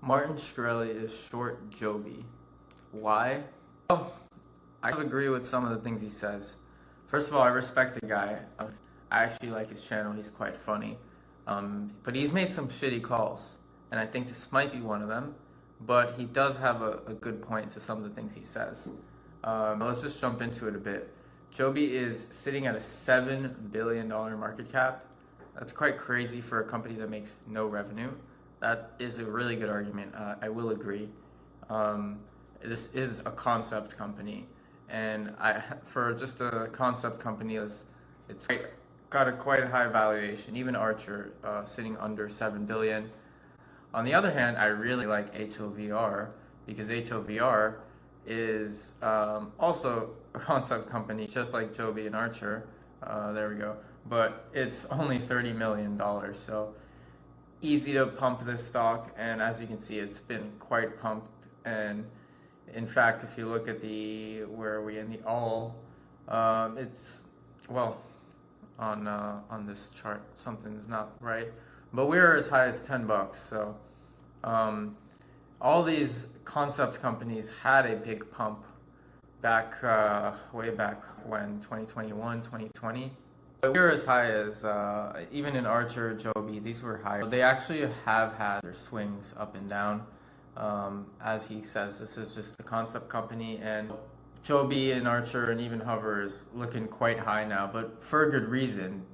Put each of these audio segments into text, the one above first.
Martin Shkreli is short JOBY. Why? Well, I agree with some of the things he says. First of all, I respect the guy. I actually like his channel. He's quite funny. But he's made some shitty calls, and I think this might be one of them. But he does have a good point to some of the things he says. Let's just jump into it a bit. JOBY is sitting at a $7 billion market cap. That's quite crazy for a company that makes no revenue. That is a really good argument. I will agree. This is a concept company, and for just a concept company, it's got a quite high valuation. Even Archer sitting under 7 billion. On the other hand, I really like HOVR because HOVR is also a concept company, just like JOBY and Archer. There we go. But it's only $30 million, so easy to pump this stock, and as you can see, it's been quite pumped. And in fact, if you look at where are we in the all, it's, well, on this chart something's not right, but we're as high as $10. So all these concept companies had a big pump back way back when 2021, 2020. But we're as high as even in Archer, JOBY, these were higher. They actually have had their swings up and down. As he says, this is just a concept company, and JOBY and Archer and even Hover is looking quite high now, but for a good reason.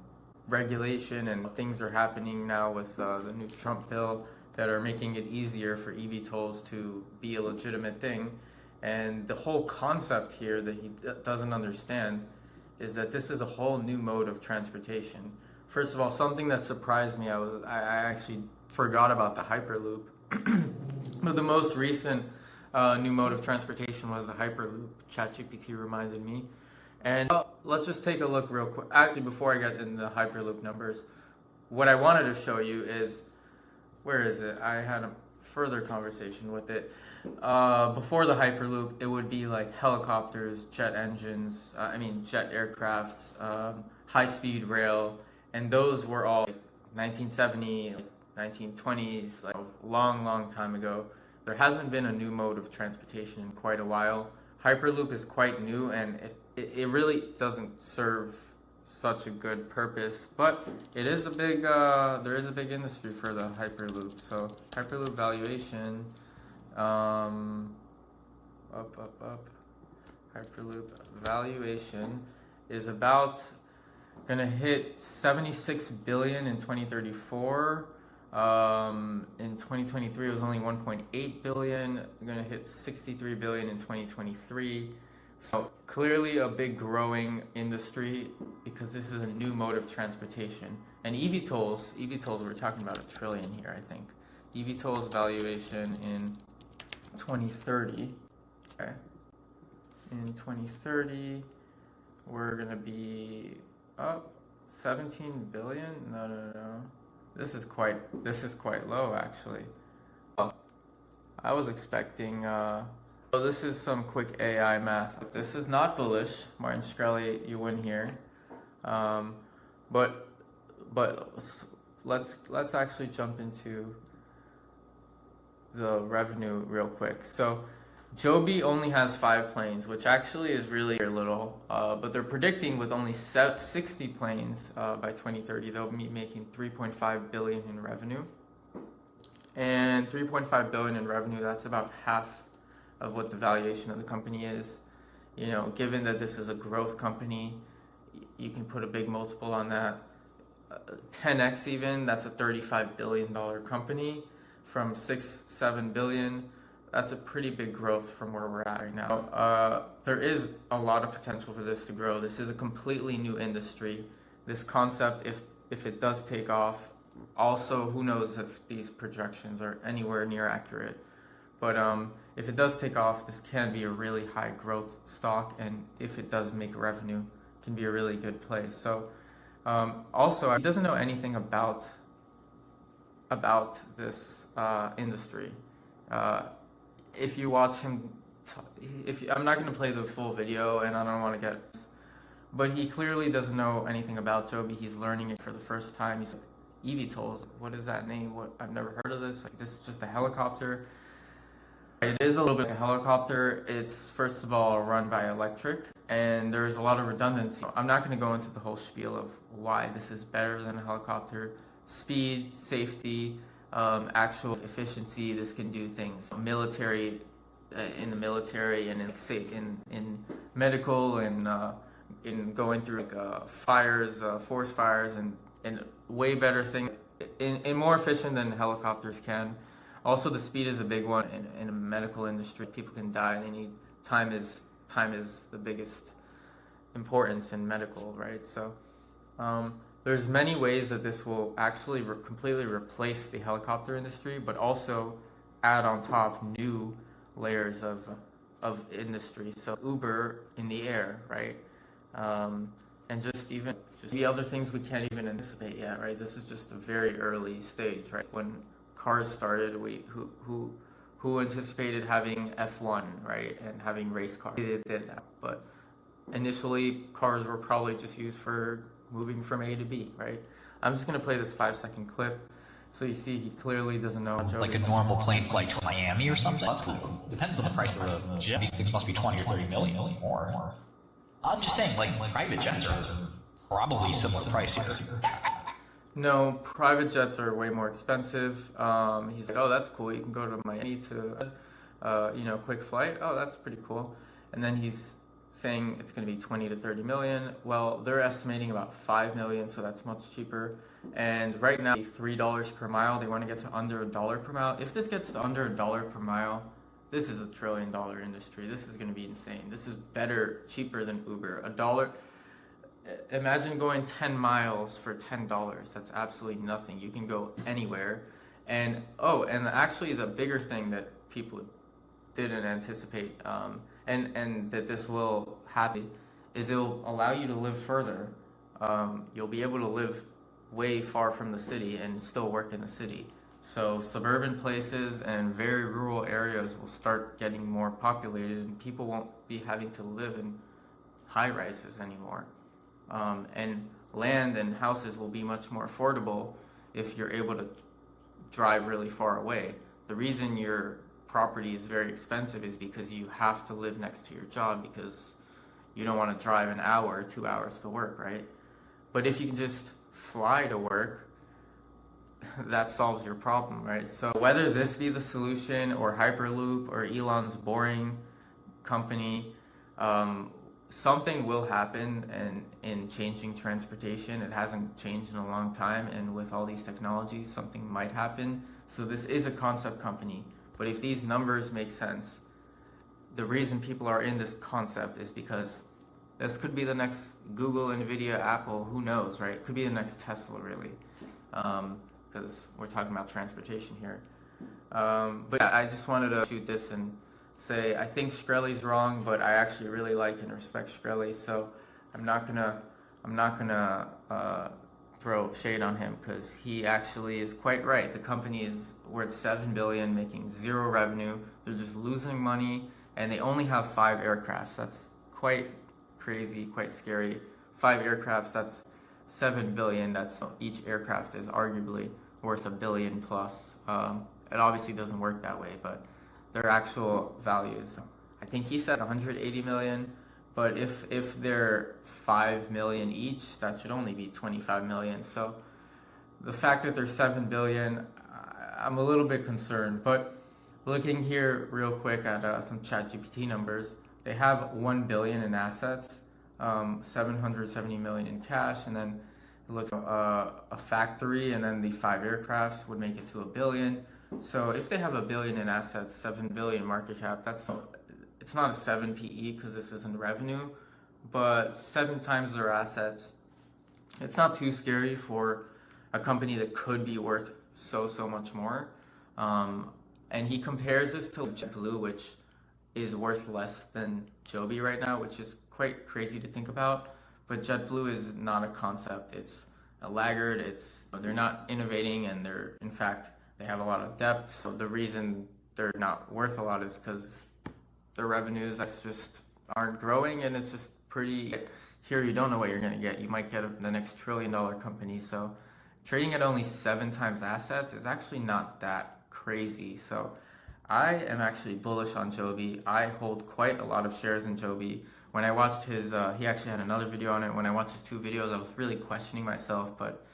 Regulation and things are happening now with the new Trump bill that are making it easier for eVTOLs to be a legitimate thing. And the whole concept here that he doesn't understand is that this is a whole new mode of transportation. First of all, something that surprised me, I actually forgot about the Hyperloop. But the most recent new mode of transportation was the Hyperloop. ChatGPT reminded me. And let's just take a look real quick. Actually, before I get into the Hyperloop numbers, what I wanted to show you is, where is it? I had a further conversation with it. Before the Hyperloop, it would be like helicopters, jet engines, jet aircrafts, high-speed rail, and those were all like 1970, 1920s, like a long time ago. There hasn't been a new mode of transportation in quite a while. Hyperloop is quite new, and it really doesn't serve such a good purpose, but it is a big there is a big industry for the Hyperloop. So Hyperloop valuation, up. Hyperloop valuation is about gonna hit 76 billion in 2034. In 2023 it was only 1.8 billion. Gonna hit 63 billion in 2023. So clearly a big growing industry because this is a new mode of transportation. And eVTOLs, we're talking about $1 trillion here, I think. eVTOLs valuation in 2030, okay? In 2030, we're gonna be up 17 billion. No. This is quite low, actually. Well, I was expecting. So this is some quick AI math. This is not bullish, Martin Shkreli. You win here. But let's actually jump into the revenue real quick. So JOBY only has 5 planes, which actually is really little, but they're predicting with only 60 planes by 2030, they'll be making 3.5 billion in revenue. And 3.5 billion in revenue, that's about half of what the valuation of the company is. You know, given that this is a growth company, you can put a big multiple on that. 10x even, that's a $35 billion company from 6-7 billion. That's a pretty big growth from where we're at right now. There is a lot of potential for this to grow. This is a completely new industry. This concept, if it does take off, also who knows if these projections are anywhere near accurate. But if it does take off, this can be a really high growth stock, and if it does make revenue, it can be a really good play. So also, he doesn't know anything about this industry. If you watch him, I'm not going to play the full video, and I don't want to get, but he clearly doesn't know anything about JOBY. He's learning it for the first time. eVTOLs. What is that name? What, I've never heard of this. Like, this is just a helicopter. It is a little bit like a helicopter. It's first of all run by electric, and there's a lot of redundancy. I'm not going to go into the whole spiel of why this is better than a helicopter. Speed, safety, actual efficiency. This can do things military, in the military, and in medical, and in going through like fires, forest fires, and way better thing, in more efficient than helicopters can. Also, the speed is a big one in the medical industry. People can die. They need time is the biggest importance in medical, right? So there's many ways that this will actually completely replace the helicopter industry, but also add on top new layers of industry. So Uber in the air, right? And just the other things we can't even anticipate yet, right? This is just a very early stage, right? When cars started, who anticipated having F1, right, and having race cars? They did that, but initially cars were probably just used for moving from A to B, right? I'm just gonna play this 5-second clip, so you see he clearly doesn't know. Like a normal plane flight to Miami or something. That's cool. Depends on the price of the jet. These things must be 20 or 30 million more. I'm just saying, like private jets are probably similar price here. No, private jets are way more expensive. He's like, oh, that's cool. You can go to Miami to, quick flight. Oh, that's pretty cool. And then he's saying it's going to be 20 to 30 million. Well, they're estimating about 5 million, so that's much cheaper. And right now, $3 per mile. They want to get to under $1 per mile. If this gets to under $1 per mile, this is $1 trillion industry. This is going to be insane. This is better, cheaper than Uber. $1. Imagine going 10 miles for $10. That's absolutely nothing. You can go anywhere. And actually the bigger thing that people didn't anticipate, and that this will happen, is it'll allow you to live further. You'll be able to live way far from the city and still work in the city. So suburban places and very rural areas will start getting more populated, and people won't be having to live in high rises anymore. And land and houses will be much more affordable if you're able to drive really far away. The reason your property is very expensive is because you have to live next to your job, because you don't want to drive an hour or 2 hours to work, right? But if you can just fly to work, that solves your problem, right? So whether this be the solution or Hyperloop or Elon's boring company, something will happen in changing transportation. It hasn't changed in a long time, and with all these technologies, something might happen. So this is a concept company, but if these numbers make sense, the reason people are in this concept is because this could be the next Google, Nvidia, Apple, who knows, right? It could be the next Tesla, really, because we're talking about transportation here. But yeah, I just wanted to shoot this and say I think Shkreli's wrong, but I actually really like and respect Shkreli, so I'm not gonna throw shade on him, because he actually is quite right. The company is worth $7 billion, making zero revenue. They're just losing money, and they only have 5 aircrafts. That's quite crazy, quite scary. 5 aircrafts. That's $7 billion. That's each aircraft is arguably worth $1 billion plus. It obviously doesn't work that way, but their actual values, I think he said 180 million, but if they're 5 million each, that should only be 25 million. So the fact that they're 7 billion, I'm a little bit concerned. But looking here real quick at some ChatGPT numbers, they have 1 billion in assets, 770 million in cash, and then it looks a factory, and then the 5 aircrafts would make it to $1 billion. So if they have $1 billion in assets, 7 billion market cap, it's not a 7 PE because this isn't revenue, but 7 times their assets. It's not too scary for a company that could be worth so much more. And he compares this to JetBlue, which is worth less than JOBY right now, which is quite crazy to think about. But JetBlue is not a concept. It's a laggard. They're not innovating, and they have a lot of debt. So the reason they're not worth a lot is because their revenues just aren't growing, and it's just pretty. Here you don't know what you're going to get. You might get the next $1 trillion company. So trading at only 7 times assets is actually not that crazy. So I am actually bullish on Joby. I hold quite a lot of shares in Joby. When I watched his, he actually had another video on it. When I watched his 2 videos, I was really questioning myself, but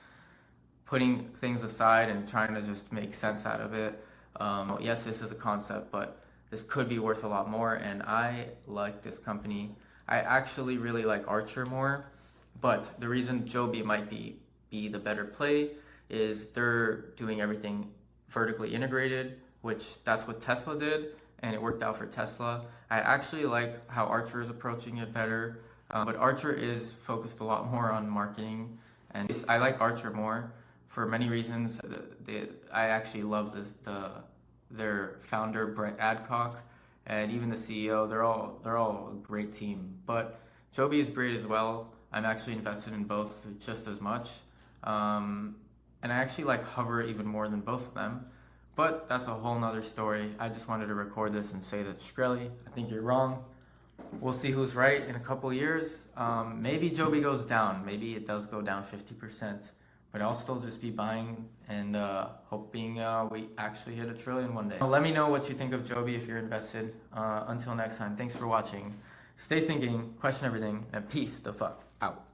putting things aside and trying to just make sense out of it. Yes, this is a concept, but this could be worth a lot more, and I like this company. I actually really like Archer more, but the reason Joby might be the better play is they're doing everything vertically integrated, which that's what Tesla did, and it worked out for Tesla. I actually like how Archer is approaching it better, but Archer is focused a lot more on marketing, and I like Archer more for many reasons. I actually love their founder Brett Adcock, and even the CEO. They're all a great team. But Joby is great as well. I'm actually invested in both just as much, and I actually like Hover even more than both of them. But that's a whole nother story. I just wanted to record this and say that Shkreli, I think you're wrong. We'll see who's right in a couple years. Maybe Joby goes down. Maybe it does go down 50%. But I'll still just be buying and hoping we actually hit $1 trillion one day. Let me know what you think of Joby if you're invested. Until next time, thanks for watching. Stay thinking, question everything, and peace the fuck out.